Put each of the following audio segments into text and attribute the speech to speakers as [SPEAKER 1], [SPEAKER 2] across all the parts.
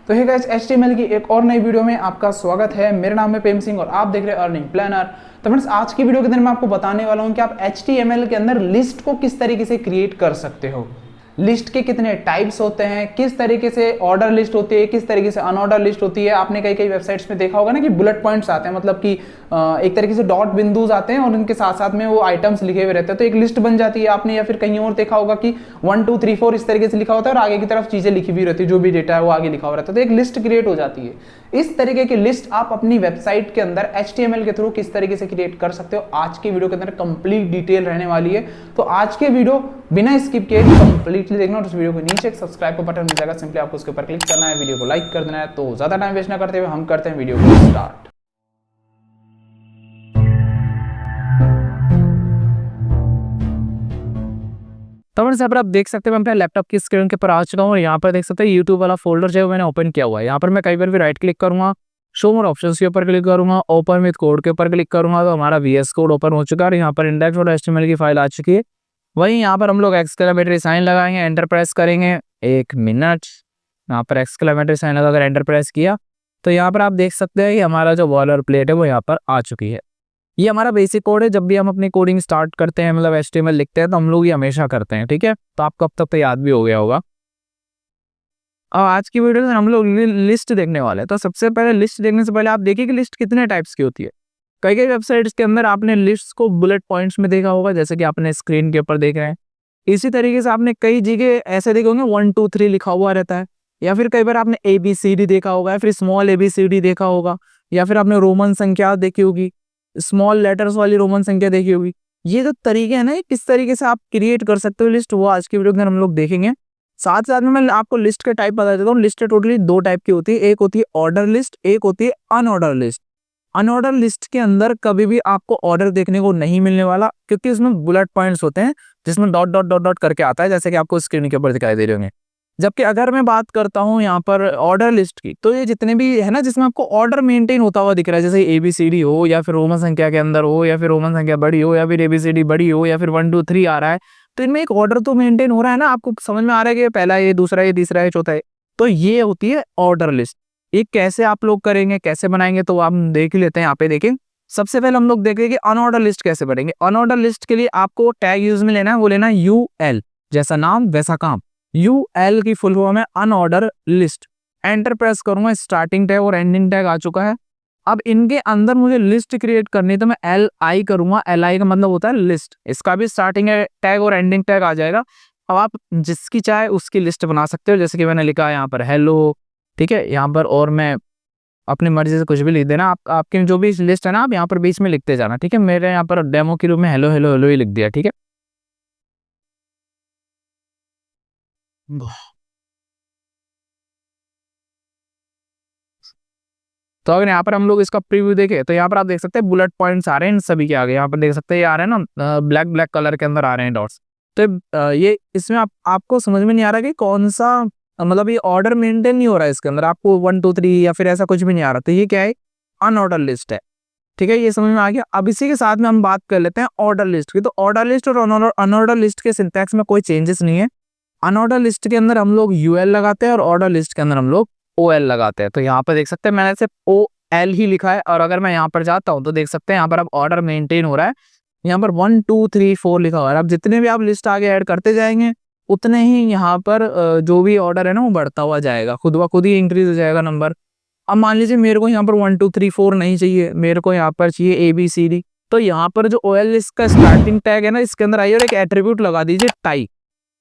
[SPEAKER 1] तो hey guys, HTML की एक और नई वीडियो में आपका स्वागत है। मेरा नाम है प्रेम सिंह और आप देख रहे हैं अर्निंग प्लानर। तो फ्रेंड्स, आज की वीडियो के अंदर मैं आपको बताने वाला हूं कि आप HTML के अंदर लिस्ट को किस तरीके से क्रिएट कर सकते हो। लिस्ट के कितने टाइप्स होते हैं, किस तरीके से ऑर्डर लिस्ट होती है, किस तरीके से अनऑर्डर लिस्ट होती है। आपने कई कई वेबसाइट्स में देखा होगा ना कि बुलेट पॉइंट्स आते हैं, मतलब कि एक तरीके से डॉट बिंदुज आते हैं और उनके साथ साथ में वो आइटम्स लिखे हुए रहते हैं, तो एक लिस्ट बन जाती है आपने। या फिर कहीं और देखा होगा कि 1 2 3 4 इस तरीके से लिखा होता है और आगे की तरफ चीजें लिखी हुई रहती है, जो भी डेटा है वो आगे लिखा हुआ रहता है, तो एक लिस्ट क्रिएट हो जाती है। इस तरीके की लिस्ट आप अपनी वेबसाइट के अंदर HTML के थ्रू किस तरीके से क्रिएट कर सकते हो, आज की वीडियो के अंदर कंप्लीट डिटेल रहने वाली है। तो आज के वीडियो बिना स्किप किए कंप्लीटली देखना और उस वीडियो को नीचे एक सब्सक्राइब का बटन मिल जाएगा, सिंपली आपको उसके ऊपर क्लिक करना है, वीडियो को लाइक कर देना है। तो ज्यादा टाइम वेस्ट ना करते हुए हम करते हैं वीडियो को स्टार्ट।
[SPEAKER 2] तो फ्रेंड्स, यहाँ पर आप देख सकते हैं मैं अपने लैपटॉप की स्क्रीन के ऊपर आ चुका हूँ और यहाँ पर देख सकते हैं यूट्यूब वाला फोल्डर जो है मैंने ओपन किया हुआ है। यहाँ पर मैं कई बार भी राइट क्लिक करूंगा, शो मोर ऑप्शंस के ऊपर क्लिक करूंगा, ओपन विद कोड के ऊपर क्लिक करूंगा तो हमारा VS कोड ओपन हो चुका है और यहाँ पर इंडेक्स और HTML की फाइल आ चुकी है। वहीं यहाँ पर हम लोग एक्सक्लेमेटरी साइन लगाएंगे, एंटर प्रेस करेंगे। 1 मिनट, यहाँ पर एक्सक्लेमेटरी साइन लगाकर एंटर प्रेस किया तो यहाँ पर आप देख सकते हैं कि हमारा जो बॉलर प्लेट है वो यहाँ पर आ चुकी है। ये हमारा बेसिक कोड है। जब भी हम अपनी कोडिंग स्टार्ट करते हैं, मतलब HTML लिखते हैं, तो हम लोग ये हमेशा करते हैं, ठीक है। तो आपको अब तक तो याद भी हो गया होगा। और आज की वीडियो में हम लोग लिस्ट देखने वाले हैं। तो सबसे पहले लिस्ट देखने से पहले आप देखिए कि लिस्ट कितने टाइप्स की होती है। कई कई वेबसाइट्स के अंदर आपने लिस्ट को बुलेट पॉइंट्स में देखा होगा, जैसे कि आपने स्क्रीन के ऊपर देख रहे हैं। इसी तरीके से आपने कई जगह ऐसे देखे होंगे 1 2 3 लिखा हुआ रहता है, या फिर कई बार आपने ABCD देखा होगा, या फिर स्मॉल ABCD देखा होगा, या फिर आपने रोमन संख्या देखी होगी, स्मॉल लेटर्स वाली रोमन संख्या देखी होगी। ये जो तरीके हैं ना, किस तरीके से आप क्रिएट कर सकते हो लिस्ट, वो आज की वीडियो के अंदर हम लोग देखेंगे। साथ साथ में मैं आपको लिस्ट के टाइप बता देता हूँ। लिस्ट टोटली 2 टाइप की होती है, एक होती है ऑर्डर लिस्ट, एक होती है अनऑर्डर लिस्ट। अनऑर्डर लिस्ट के अंदर कभी भी आपको ऑर्डर देखने को नहीं मिलने वाला, क्योंकि उसमें बुलेट पॉइंट्स होते हैं जिसमें डॉट डॉट डॉट डॉट करके आता है, जैसे कि आपको स्क्रीन के ऊपर दिखाई दे रहे होंगे। जबकि अगर मैं बात करता हूँ यहाँ पर ऑर्डर लिस्ट की, तो ये जितने भी है ना जिसमें आपको ऑर्डर मेंटेन होता हुआ दिख रहा है, जैसे ABCD हो, या फिर रोमन संख्या के अंदर हो, या फिर रोमन संख्या बड़ी हो, या फिर ABCD बड़ी हो, या फिर 1 2 3 आ रहा है, तो इनमें एक ऑर्डर तो मेंटेन हो रहा है ना। आपको समझ में आ रहा है कि पहला ये, दूसरा ये, तीसरा ये, चौथा है। तो ये होती है ऑर्डर लिस्ट। ये कैसे आप लोग करेंगे, कैसे बनाएंगे, तो हम देख लेते हैं। यहाँ पे देखें, सबसे पहले हम लोग देखेंगे कि अनऑर्डर लिस्ट कैसे बनेंगे। अनऑर्डर लिस्ट के लिए आपको टैग यूज में लेना है, वो लेना है UL, जैसा नाम वैसा काम। UL की फुल फॉर्म है अनऑर्डर लिस्ट। एंटर प्रेस करूंगा, स्टार्टिंग टैग और एंडिंग टैग आ चुका है। अब इनके अंदर मुझे लिस्ट क्रिएट करनी है, तो मैं LI करूंगा। LI का मतलब होता है लिस्ट। इसका भी स्टार्टिंग टैग और एंडिंग टैग आ जाएगा। अब आप जिसकी चाहे उसकी लिस्ट बना सकते हो, जैसे कि मैंने लिखा है यहाँ पर हेलो, ठीक है। यहाँ पर और मैं अपनी मर्जी से कुछ भी लिख देना। आपकी जो भी लिस्ट है ना, आप यहाँ पर बीच में लिखते जाना, ठीक है। मेरे यहाँ पर डेमो के रूप में हेलो हेलो हेलो ही लिख दिया, ठीक है। तो अगर यहाँ पर हम लोग इसका प्रीव्यू देखें, तो यहाँ पर आप देख सकते हैं बुलेट पॉइंट्स आ रहे हैं इन सभी के आगे। यहाँ पर देख सकते हैं ये आ रहे हैं ना, ब्लैक ब्लैक कलर के अंदर आ रहे हैं डॉट्स। तो ये इसमें आपको समझ में नहीं आ रहा कि कौन सा, मतलब ये ऑर्डर मेंटेन नहीं हो रहा है इसके अंदर, आपको 1 2 3 या फिर ऐसा कुछ भी नहीं आ रहा। तो ये क्या है, अनऑर्डर लिस्ट है, ठीक है। ये समझ में आ गया। अब इसी के साथ में हम बात कर लेते हैं ऑर्डर लिस्ट की। तो ऑर्डर लिस्ट और अनऑर्डर लिस्ट के सिंटैक्स में कोई चेंजेस नहीं है। अनऑर्डर लिस्ट के अंदर हम लोग UL लगाते हैं और ऑर्डर लिस्ट के अंदर हम लोग OL लगाते हैं। तो यहाँ पर देख सकते हैं मैंने सिर्फ OL ही लिखा है, और अगर मैं यहाँ पर जाता हूँ तो देख सकते हैं यहाँ पर अब ऑर्डर मेंटेन हो रहा है। यहाँ पर 1 2 3 4 लिखा हुआ है। अब जितने भी आप लिस्ट आगे ऐड करते जाएंगे, उतने ही यहाँ पर जो भी ऑर्डर है ना वो बढ़ता हुआ जाएगा, खुद ब खुद ही इंक्रीज हो जाएगा नंबर। अब मान लीजिए मेरे को यहाँ पर 1 2 3 4 नहीं चाहिए, मेरे को यहाँ पर चाहिए ABCD। तो यहाँ पर जो OL लिस्ट का स्टार्टिंग टैग है ना, इसके अंदर आइए और एक एट्रीब्यूट लगा दीजिए टाइप,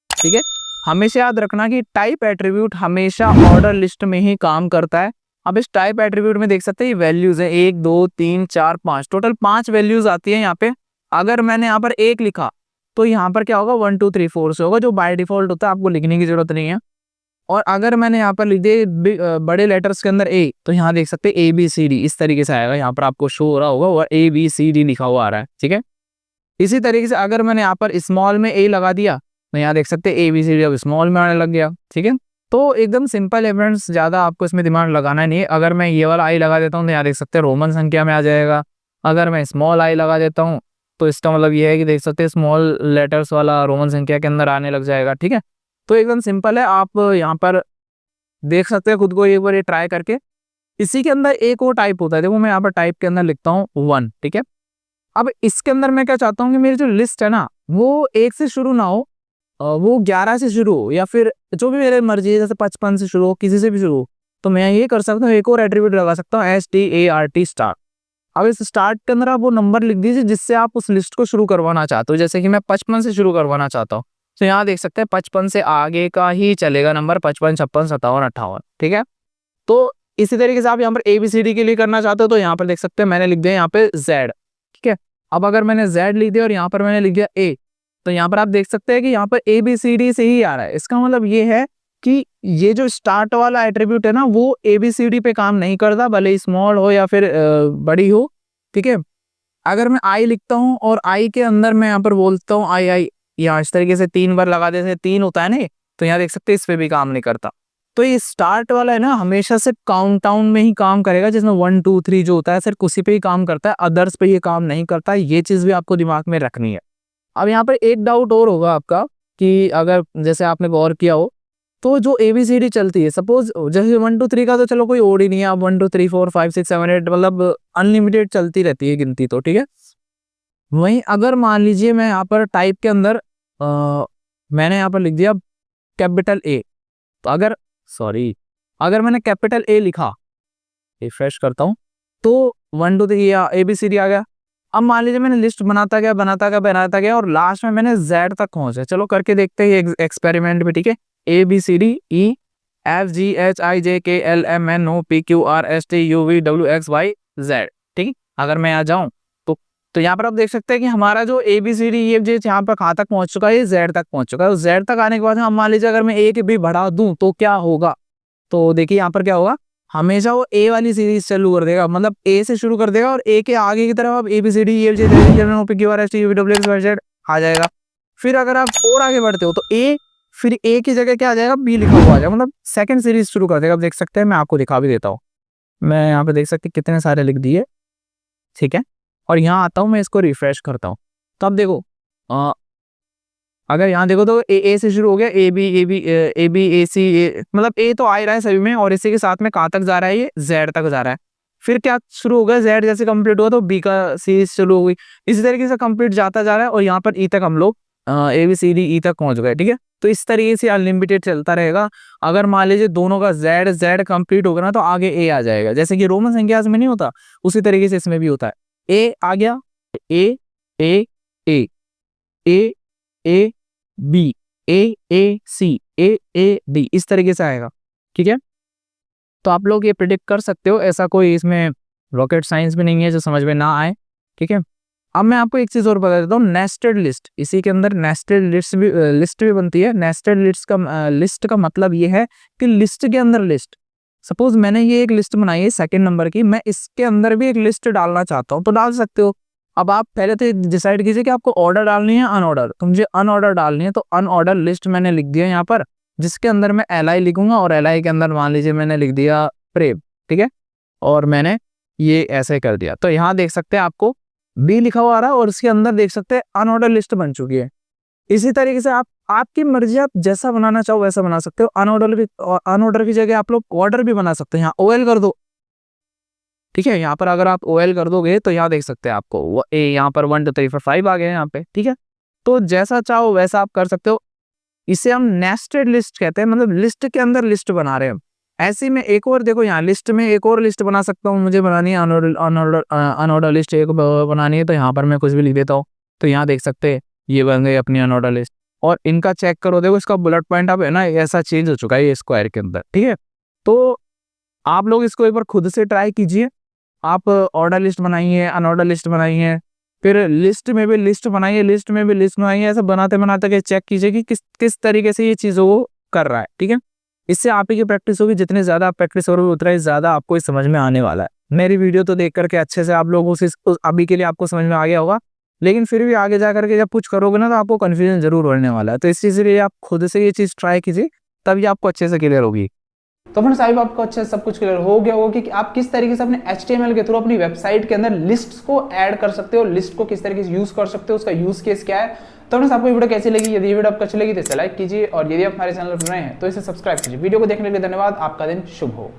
[SPEAKER 2] ठीक है। हमेशा याद रखना कि टाइप एट्रीब्यूट हमेशा ऑर्डर लिस्ट में ही काम करता है। अब इस टाइप एट्रीब्यूट में देख सकते हैं ये वैल्यूज है 1 2 3 4 5, टोटल 5 वैल्यूज आती है यहाँ पे। अगर मैंने यहाँ पर 1 लिखा तो यहाँ पर क्या होगा, 1 2 3 4 से होगा, जो बाय डिफॉल्ट होता है, आपको लिखने की जरूरत नहीं है। और अगर मैंने यहाँ पर लिख दिए बड़े लेटर्स के अंदर A, तो यहाँ देख सकते हैं ABCD इस तरीके से आएगा। यहाँ पर आपको शो हो रहा होगा और ABCD लिखा हुआ आ रहा है, ठीक है। इसी तरीके से अगर मैंने यहाँ पर स्मॉल में A लगा दिया, तो यहाँ देख सकते हैं ABCD अब स्मॉल में आने लग गया, ठीक है। तो एकदम सिंपल है फ्रेंड्स, ज़्यादा आपको इसमें दिमाग लगाना नहीं है। अगर मैं ये वाला I लगा देता हूँ तो यहाँ देख सकते हैं रोमन संख्या में आ जाएगा। अगर मैं स्मॉल I लगा देता हूँ तो इसका मतलब ये है कि देख सकते हैं स्मॉल लेटर्स वाला रोमन संख्या के अंदर आने लग जाएगा, ठीक है। तो एकदम सिंपल है। आप यहाँ पर देख सकते हैं खुद को एक बार ये ट्राई करके। इसी के अंदर एक और टाइप होता है, देखो मैं यहाँ पर टाइप के अंदर लिखता हूँ 1, ठीक है। अब इसके अंदर मैं क्या चाहता हूँ कि मेरी जो लिस्ट है ना वो 1 से शुरू ना हो, वो 11 से शुरू हो, या फिर जो भी मेरे मर्जी है, जैसे 55 से शुरू हो, किसी से भी शुरू हो। तो मैं ये कर सकता हूँ, एक और एट्रीब्यूट लगा सकता हूँ START स्टार्ट। अब इस स्टार्ट के अंदर आप वो नंबर लिख दीजिए जिससे आप उस लिस्ट को शुरू करवाना चाहते हो। जैसे कि मैं 55 से शुरू करवाना चाहता हूँ, तो यहाँ देख सकते हैं 55 से आगे का ही चलेगा नंबर, 55, 56, 57, 58, ठीक है। तो इसी तरीके से आप यहाँ पर ABCD के लिए करना चाहते हो, तो यहाँ पर देख सकते हैं मैंने लिख दिया यहाँ पे Z, ठीक है। अब अगर मैंने Z लिख दिया और यहाँ पर मैंने लिख दिया A, तो यहाँ पर आप देख सकते हैं कि यहाँ पर ABCD से ही आ रहा है। इसका मतलब ये है कि ये जो स्टार्ट वाला एट्रीब्यूट है ना वो ABCD पे काम नहीं करता, भले स्मॉल हो या फिर बड़ी हो, ठीक है। अगर मैं I लिखता हूँ और I के अंदर मैं यहाँ पर बोलता हूँ आई, यहाँ इस तरीके से 3 बार लगा देते, 3 होता है ना, तो यहाँ देख सकते हैं इस पे भी काम नहीं करता। तो ये स्टार्ट वाला है ना हमेशा सिर्फ काउंटडाउन में ही काम करेगा, जिसमें 1 2 3 जो होता है सिर्फ उसी पे ही काम करता है, अदर्स पे ये काम नहीं करता। ये चीज भी आपको दिमाग में रखनी है। अब यहाँ पर एक डाउट और होगा आपका कि अगर जैसे आपने गौर किया हो तो जो ABCD चलती है, सपोज जैसे 1 2 3 का तो चलो कोई ओड ही नहीं है, आप 1 2 3 4 5 6 7 8 मतलब अनलिमिटेड चलती रहती है गिनती, तो ठीक है। वहीं अगर मान लीजिए मैं यहाँ पर टाइप के अंदर मैंने यहाँ पर लिख दिया कैपिटल A, तो अगर मैंने कैपिटल A लिखा, रिफ्रेश करता हूँ, तो 1 2 3 या ABCD आ गया। अब मान लीजिए मैंने लिस्ट बनाता गया और लास्ट में मैंने Z तक पहुंचा। चलो करके देखते हैं ये एक्सपेरिमेंट में, ठीक है। ABCDEFGHIJKLMNOPQRSTUVWXYZ, ठीक। अगर मैं यहाँ जाऊँ तो यहाँ पर आप देख सकते हैं कि हमारा जो ABCDEFG यहाँ पर कहाँ तक पहुंच चुका है, Z तक पहुंच चुका है। Z तक आने के बाद हम मान लीजिए अगर मैं एक भी बढ़ा दूं तो क्या होगा, तो देखिए यहाँ पर क्या होगा, हमेशा वो A वाली सीरीज चालू कर देगा, मतलब A से शुरू कर देगा और A के आगे की तरफ आप ABCDEFGHIJKLMNOPQRSTUVWXYZ आ जाएगा। फिर अगर आप और आगे बढ़ते हो तो फिर A की जगह क्या आ जाएगा, B लिखा हुआ आ जाएगा, मतलब सेकंड सीरीज शुरू कर देगा। आप देख सकते हैं, मैं आपको दिखा भी देता हूँ। मैं यहाँ पे देख सकते कितने सारे लिख दिए, ठीक है। और यहाँ आता हूँ, मैं इसको रिफ्रेश करता हूँ, तो अब देखो अगर यहाँ देखो तो A से शुरू हो गया, AB AC मतलब A तो आ ही रहा है सभी में, और इसी के साथ में कहाँ तक जा रहा है, ये Z तक जा रहा है। फिर क्या शुरू हो गया, Z जैसे कंप्लीट हुआ तो B का सीरीज शुरू हो गई। इसी तरीके से कंप्लीट जाता जा रहा है और यहाँ पर E तक हम लोग ABCDE तक पहुंच गए, ठीक है। तो इस तरीके से अनलिमिटेड चलता रहेगा। अगर मान लीजिए दोनों का Z कंप्लीट होगा ना तो आगे A आ जाएगा, जैसे कि रोमन संख्यास में नहीं होता, उसी तरीके से इसमें भी होता है। A आ गया, A A A A A B A C A D, इस तरीके से आएगा, ठीक है। तो आप लोग ये प्रिडिक्ट कर सकते हो, ऐसा कोई इसमें रॉकेट साइंस भी नहीं है जो समझ में ना आए, ठीक है। अब मैं आपको एक चीज और बता देता हूँ, नेस्टेड लिस्ट। इसी के अंदर नेस्टेड लिस्ट भी बनती है। नेस्टेड लिस्ट का मतलब ये है कि लिस्ट के अंदर लिस्ट। सपोज मैंने ये एक लिस्ट बनाई है 2nd नंबर की, मैं इसके अंदर भी एक लिस्ट डालना चाहता हूँ तो डाल सकते हो। अब आप पहले तो डिसाइड कीजिए कि आपको ऑर्डर डालनी है अनऑर्डर। तो मुझे अनऑर्डर डालनी है, तो अनऑर्डर लिस्ट मैंने लिख दिया यहाँ पर, जिसके अंदर मैं LI लिखूंगा और LI के अंदर मान लीजिए मैंने लिख दिया प्रेम, ठीक है। और मैंने ये ऐसे कर दिया, तो यहाँ देख सकते हैं आपको B लिखा हुआ आ रहा है और इसके अंदर देख सकते हैं अनऑर्डर लिस्ट बन चुकी है। इसी तरीके से आपकी मर्जी, आप जैसा बनाना चाहो वैसा बना सकते हो। अनऑर्डर की जगह आप लोग ऑर्डर भी बना सकते हैं, यहाँ OL कर दो, ठीक है। यहाँ पर अगर आप OL कर दोगे तो यहाँ देख सकते हैं आपको यहाँ पर 1 2 3 4 5 आ गए यहाँ पे, ठीक है। तो जैसा चाहो वैसा आप कर सकते हो। इसे हम नेस्टेड लिस्ट कहते हैं, मतलब लिस्ट के अंदर लिस्ट बना रहे हैं। ऐसे में एक और देखो, यहाँ लिस्ट में एक और लिस्ट बना सकता हूँ। मुझे बनानी है अनऑर्डर लिस्ट एक बनानी है, तो यहाँ पर मैं कुछ भी लिख देता हूँ। तो यहाँ देख सकते हैं ये बन गई अपनी अनऑर्डर लिस्ट। और इनका चेक करो, देखो इसका बुलेट पॉइंट अब है ना ऐसा चेंज हो चुका है ये स्क्वायर के अंदर, ठीक है। तो आप लोग इसको एक बार खुद से ट्राई कीजिए। आप ऑर्डर लिस्ट बनाइए, अनऑर्डर लिस्ट बनाइए, फिर लिस्ट में भी लिस्ट बनाइए, लिस्ट में भी लिस्ट बनाइए। ऐसा बनाते बनाते के चेक कीजिए कि किस तरीके से ये चीज़ों को कर रहा है, ठीक है। इससे आप ही की प्रैक्टिस होगी, जितने ज़्यादा आप प्रैक्टिस करोगे उतना ही ज़्यादा आपको ये समझ में आने वाला है। मेरी वीडियो तो देख करके अच्छे से आप लोगों से अभी के लिए आपको समझ में आ गया होगा, लेकिन फिर भी आगे जा करके जब कुछ करोगे ना तो आपको कन्फ्यूजन जरूर होने वाला है। तो इस चीज़ के लिए आप खुद से ये चीज़ ट्राई कीजिए, तभी आपको अच्छे से क्लियर होगी।
[SPEAKER 1] तो फ्रेंड्स आई होप आपको अच्छे से सब कुछ क्लियर हो गया होगा कि आप किस तरीके से अपने HTML के थ्रू अपनी वेबसाइट के अंदर लिस्ट्स को ऐड कर सकते हो, लिस्ट को किस तरीके से यूज कर सकते हो, उसका यूज केस क्या है। तो फ्रेंड्स आपको वीडियो कैसी लगी? यदि ये वीडियो आपको अच्छी लगी तो इसे लाइक कीजिए और यदि आप हमारे चैनल पर नए हैं तो इसे सब्सक्राइब कीजिए। वीडियो को देखने के लिए धन्यवाद। आपका दिन शुभ हो।